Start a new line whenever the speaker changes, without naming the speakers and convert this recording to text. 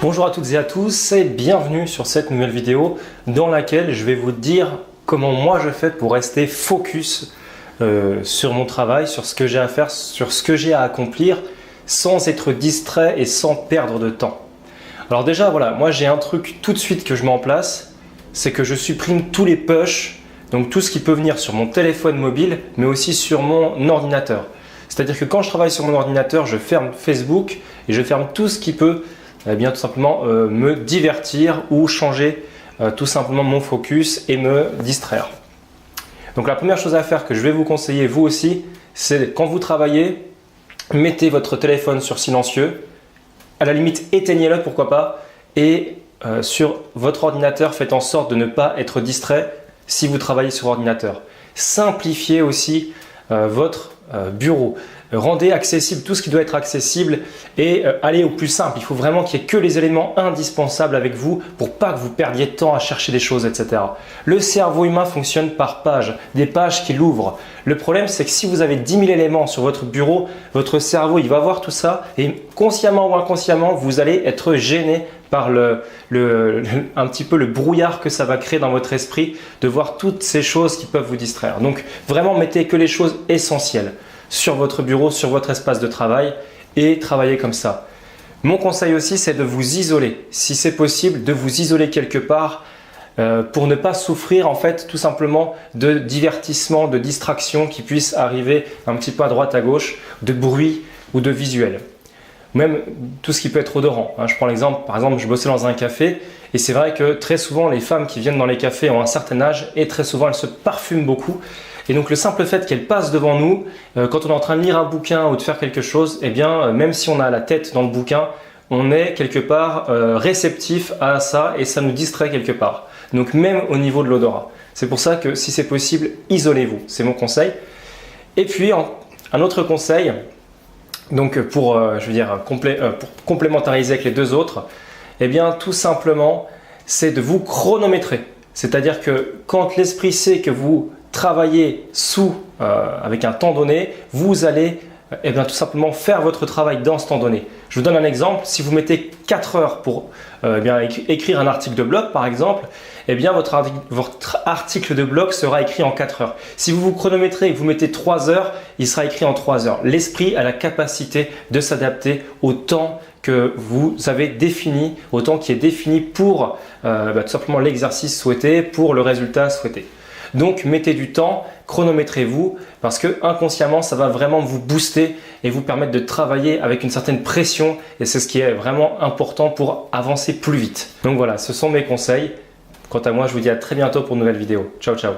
Bonjour à toutes et à tous et bienvenue sur cette nouvelle vidéo dans laquelle je vais vous dire comment moi je fais pour rester focus sur mon travail, sur ce que j'ai à faire, sur ce que j'ai à accomplir sans être distrait et sans perdre de temps. Alors déjà voilà, moi j'ai un truc tout de suite que je mets en place, c'est que je supprime tous les pushs, donc tout ce qui peut venir sur mon téléphone mobile mais aussi sur mon ordinateur. C'est-à-dire que quand je travaille sur mon ordinateur, je ferme Facebook et je ferme tout ce qui peut tout simplement me divertir ou changer tout simplement mon focus et me distraire. Donc la première chose à faire que je vais vous conseiller vous aussi, c'est quand vous travaillez, mettez votre téléphone sur silencieux, à la limite éteignez-le pourquoi pas, et sur votre ordinateur faites en sorte de ne pas être distrait si vous travaillez sur ordinateur. Simplifiez aussi votre bureau. Rendez accessible tout ce qui doit être accessible et allez au plus simple. Il faut vraiment qu'il n'y ait que les éléments indispensables avec vous pour pas que vous perdiez de temps à chercher des choses, etc. Le cerveau humain fonctionne par pages, des pages qu'il ouvre. Le problème, c'est que si vous avez 10 000 éléments sur votre bureau, votre cerveau, il va voir tout ça et consciemment ou inconsciemment, vous allez être gêné par un petit peu le brouillard que ça va créer dans votre esprit de voir toutes ces choses qui peuvent vous distraire. Donc vraiment, mettez que les choses essentielles sur votre bureau, sur votre espace de travail et travaillez comme ça. Mon conseil aussi, c'est de vous isoler. Si c'est possible, de vous isoler quelque part pour ne pas souffrir en fait tout simplement de divertissement, de distraction qui puissent arriver un petit peu à droite, à gauche, de bruit ou de visuel. Même tout ce qui peut être odorant. Je prends l'exemple, par exemple, je bossais dans un café et c'est vrai que très souvent les femmes qui viennent dans les cafés ont un certain âge et très souvent elles se parfument beaucoup. Et donc le simple fait qu'elles passent devant nous, quand on est en train de lire un bouquin ou de faire quelque chose, eh bien même si on a la tête dans le bouquin, on est quelque part réceptif à ça et ça nous distrait quelque part. Donc même au niveau de l'odorat. C'est pour ça que si c'est possible, isolez-vous. C'est mon conseil. Et puis un autre conseil, donc pour complémentariser avec les deux autres, eh bien tout simplement, c'est de vous chronométrer. C'est-à-dire que quand l'esprit sait que vous travaillez avec un temps donné, vous allez tout simplement faire votre travail dans ce temps donné. Je vous donne un exemple, si vous mettez 4 heures pour écrire un article de blog par exemple, eh bien votre article de blog sera écrit en 4 heures. Si vous vous chronométrez et que vous mettez 3 heures, il sera écrit en 3 heures. L'esprit a la capacité de s'adapter au temps que vous avez défini, au temps qui est défini pour tout simplement l'exercice souhaité, pour le résultat souhaité. Donc mettez du temps, chronométrez-vous parce que inconsciemment ça va vraiment vous booster et vous permettre de travailler avec une certaine pression et c'est ce qui est vraiment important pour avancer plus vite. Donc voilà, ce sont mes conseils. Quant à moi, je vous dis à très bientôt pour une nouvelle vidéo. Ciao ciao.